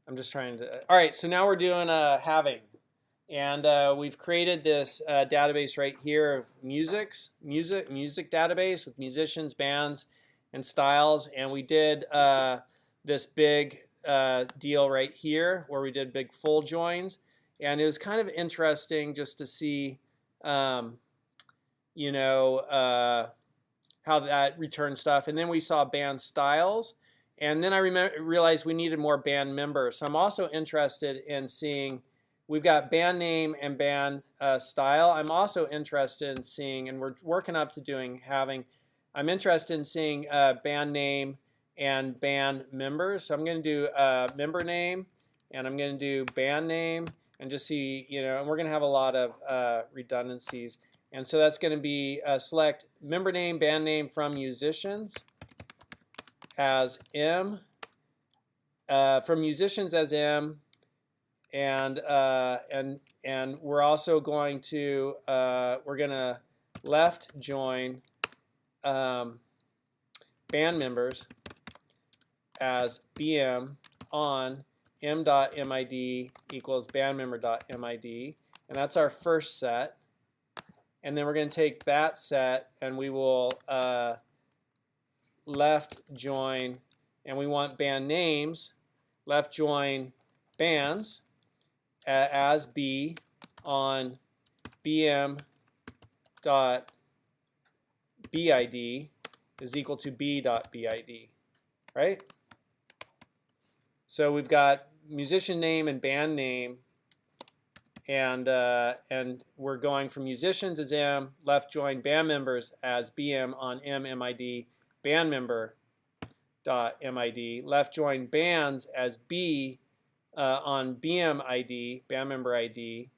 I'm just trying to. All right, so now we're doing having, and we've created this database right here of music database with musicians, bands, and styles, and we did this big deal right here where we did big full joins, and it was kind of interesting just to see, you know, how that returned stuff, and then we saw band styles. And then I realized we needed more band members. So I'm also interested in seeing, we've got band name and band style. I'm also interested in seeing, and we're working up to doing having, I'm interested in seeing band name and band members. So I'm going to do member name, and I'm going to do band name, and just see, you know, and we're going to have a lot of redundancies. And so that's going to be select member name, band name from musicians as M, from musicians as M, and we're also going to we're gonna left join band members as BM on m.mid equals bandmember.mid, and that's our first set. And then we're going to take that set and we will left join, and we want band names, left join bands as B on BM dot BID is equal to B dot BID, right? So we've got musician name and band name, and we're going from musicians as M, left join band members as BM on MMID, band member dot MID, left join bands as B on BM ID, band member ID,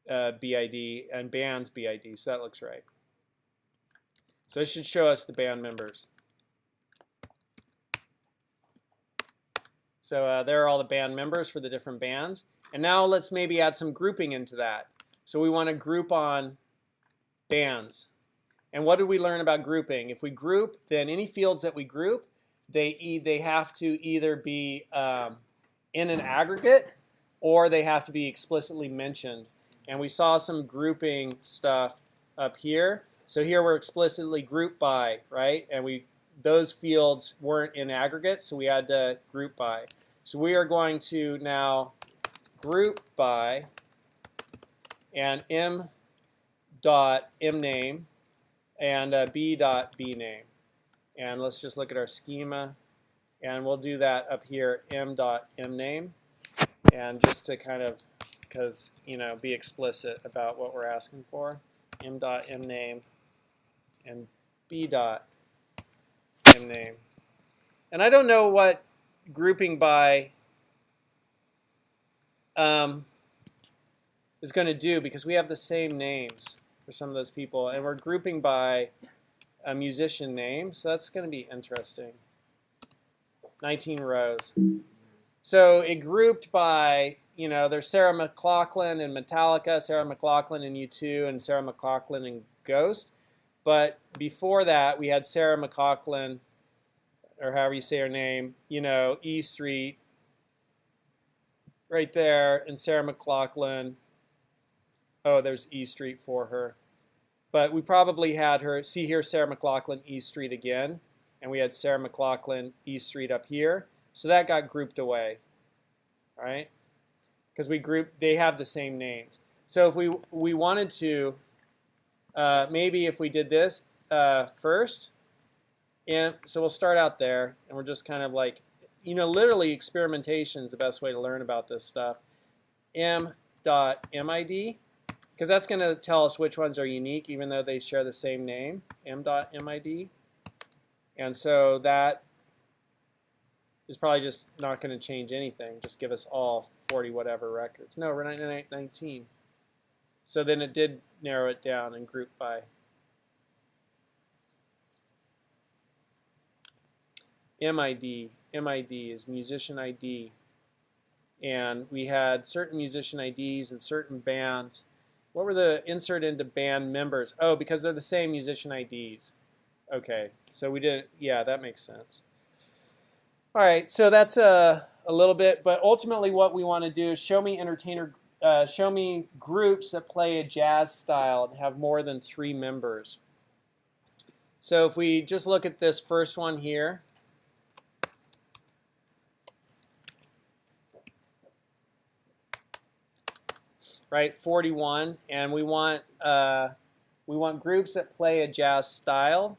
BID, and bands BID. So that looks right. So it should show us the band members. So there are all the band members for the different bands. And now let's maybe add some grouping into that. So we want to group on bands. And what did we learn about grouping? If we group, then any fields that we group, they have to either be in an aggregate or they have to be explicitly mentioned. And we saw some grouping stuff up here. So here we're explicitly grouped by, right? And those fields weren't in aggregate, so we had to group by. So we are going to now group by and m.mname and b.bname. And let's just look at our schema, and we'll do that up here, m.mname, and just to kind of, because, you know, be explicit about what we're asking for, m.mname and b.mname. And I don't know what grouping by is going to do, because we have the same names for some of those people, and we're grouping by a musician name, so that's going to be interesting. 19 rows. So it grouped by, you know, there's Sarah McLachlan in Metallica, Sarah McLachlan in U2, and Sarah McLachlan in Ghost. But before that, we had Sarah McLachlan, or however you say her name, you know, E Street, right there, and Sarah McLachlan. Oh, there's E Street for her. But we probably had her, see here, Sarah McLachlan, E Street again. And we had Sarah McLachlan, E Street up here. So that got grouped away, all right? Because they have the same names. So if we wanted to, maybe if we did this first, and so we'll start out there, and we're just kind of like, you know, literally experimentation is the best way to learn about this stuff. M.mid, because that's going to tell us which ones are unique, even though they share the same name, m.mid. And so that is probably just not going to change anything, just give us all 40 whatever records. No, we're 19. So then it did narrow it down and group by. MID is musician ID. And we had certain musician IDs and certain bands. What were the insert into band members? Oh, because they're the same musician IDs. Okay, so we did, yeah, that makes sense. All right, so that's a a little bit, but ultimately what we want to do is show me show me groups that play a jazz style and have more than 3 members. So if we just look at this first one here, right, 41, and we want groups that play a jazz style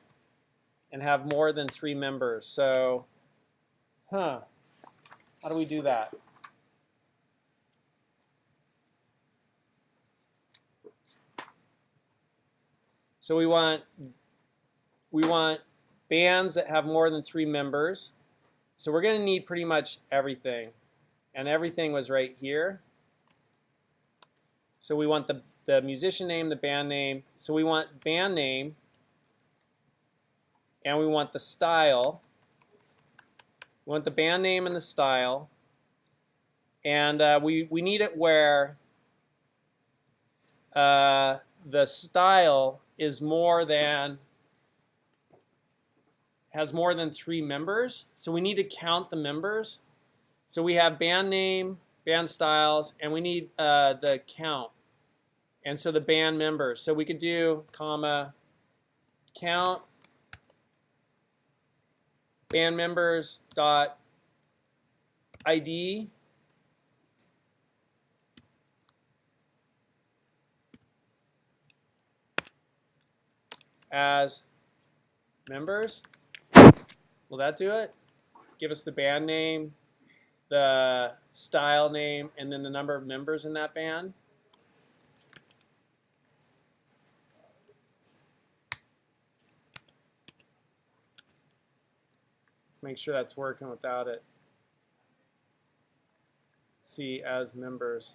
and have more than 3 members. So, how do we do that? So we want bands that have more than 3 members. So we're going to need pretty much everything, and everything was right here. So we want the musician name, the band name. So we want band name, and we want the style. We want the band name and the style, and we need it where the style is has more than 3 members. So we need to count the members. So we have band name, band styles, and we need the count. And so the band members. So we could do comma count band members dot ID as members. Will that do it? Give us the band name, the style name, and then the number of members in that band. Let's make sure that's working without it. See as members.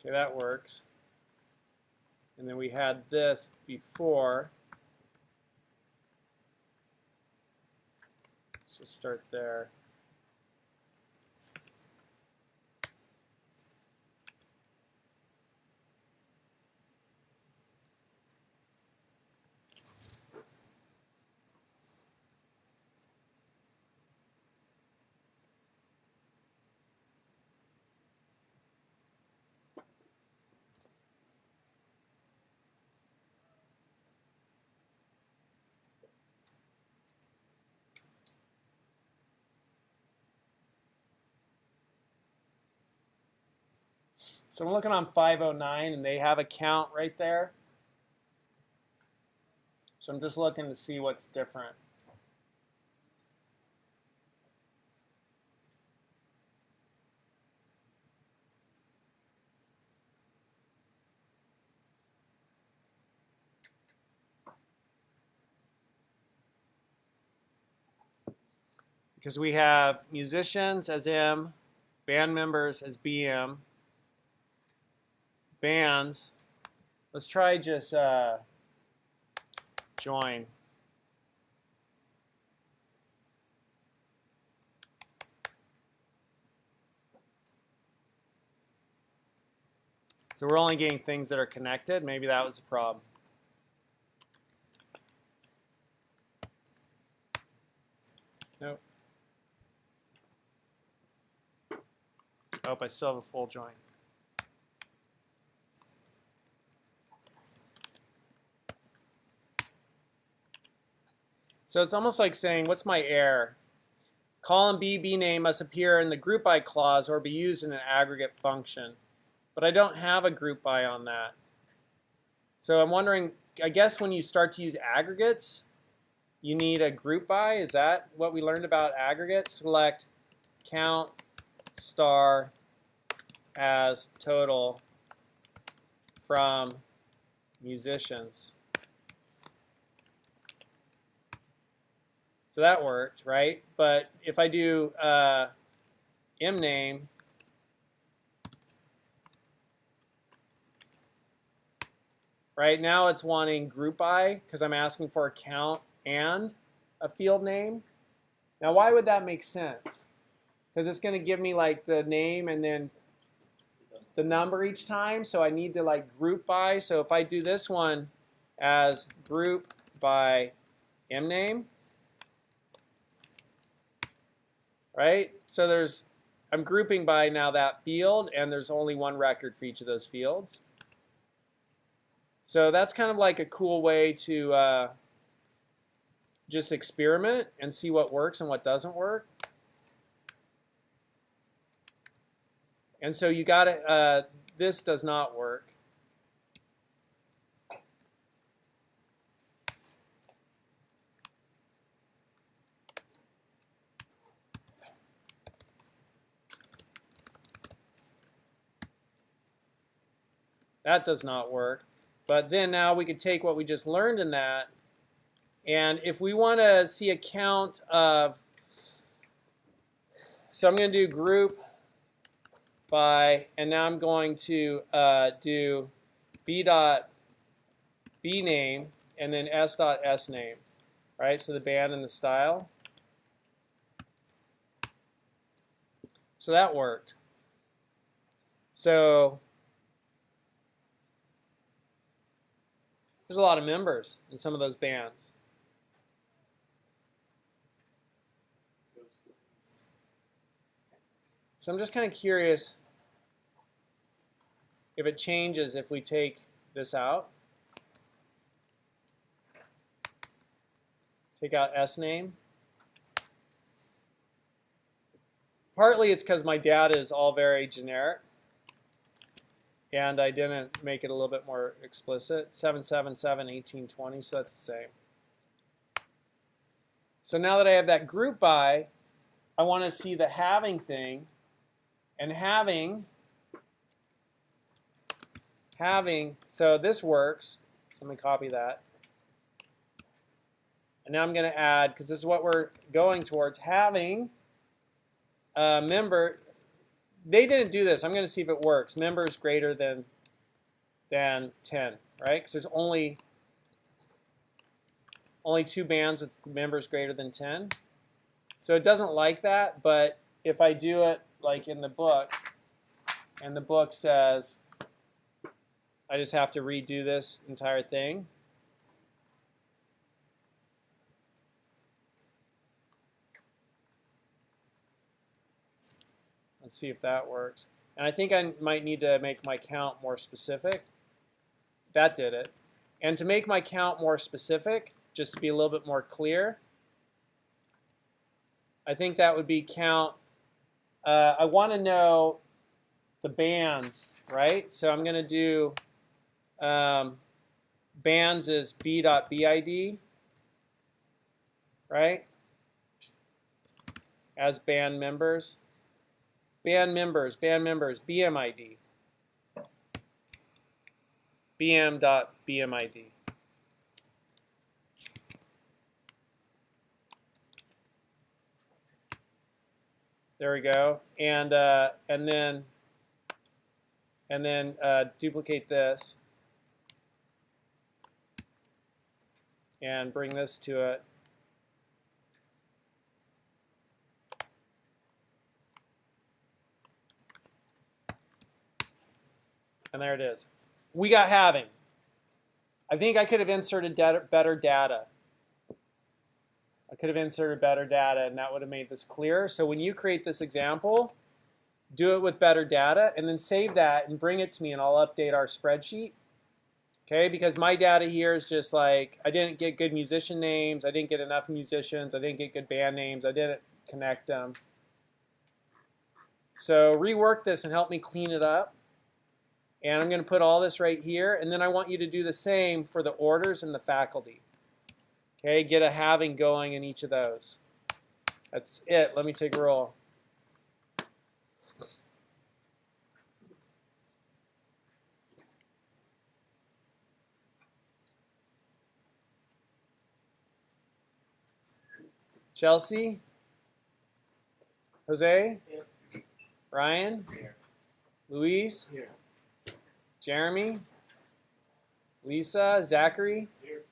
Okay, that works. And then we had this before. Let's just start there. So I'm looking on 509, and they have a count right there. So I'm just looking to see what's different. Because we have musicians as M, band members as BM, bands. Let's try just join. So we're only getting things that are connected. Maybe that was the problem. Nope. Oh, I still have a full join. So it's almost like saying, what's my error? Column B, B name must appear in the group by clause or be used in an aggregate function. But I don't have a group by on that. So I'm wondering, I guess when you start to use aggregates, you need a group by. Is that what we learned about aggregates? Select count star as total from musicians. So that worked, right? But if I do mname, right now it's wanting group by because I'm asking for a count and a field name. Now why would that make sense? Because it's going to give me like the name and then the number each time, so I need to like group by. So if I do this one as group by mname, right? So I'm grouping by now that field, and there's only one record for each of those fields. So that's kind of like a cool way to just experiment and see what works and what doesn't work. And so you got to, this does not work. That does not work. But then now we could take what we just learned in that, and if we want to see a count of, so I'm going to do group by, and now I'm going to do b.bname and then s.sname, right? So the band and the style. So that worked. So there's a lot of members in some of those bands. So I'm just kind of curious if it changes if we take this out. Take out sname. Partly it's because my data is all very generic, and I didn't make it a little bit more explicit. 777, 1820, so that's the same. So now that I have that group by, I want to see the having thing. And having, so this works. So let me copy that. And now I'm going to add, because this is what we're going towards, having a member. They didn't do this. I'm going to see if it works. Members greater than 10, right? Because there's only 2 bands with members greater than 10. So it doesn't like that, but if I do it like in the book, and the book says I just have to redo this entire thing. Let's see if that works. And I think I might need to make my count more specific. That did it. And to make my count more specific, just to be a little bit more clear, I think that would be count. I want to know the bands, right? So I'm going to do bands is b.bid, right? As band members. Band members, BMID. bm.bmid. There we go. And then duplicate this and bring this to it. And there it is. We got having. I think I could have inserted better data. I could have inserted better data, and that would have made this clearer. So when you create this example, do it with better data, and then save that and bring it to me, and I'll update our spreadsheet. Okay, because my data here is just like, I didn't get good musician names, I didn't get enough musicians, I didn't get good band names, I didn't connect them. So rework this and help me clean it up. And I'm going to put all this right here, and then I want you to do the same for the orders and the faculty. Okay, get a having going in each of those. That's it. Let me take a roll. Chelsea? Jose? Here. Ryan? Here. Luis? Here. Jeremy? Lisa? Zachary? Here.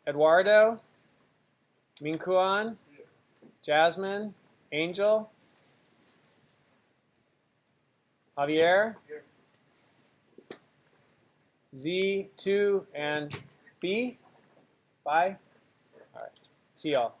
Eduardo? Minkuan? Here. Jasmine? Angel? Javier? Z2 and B? Bye? All right. See y'all.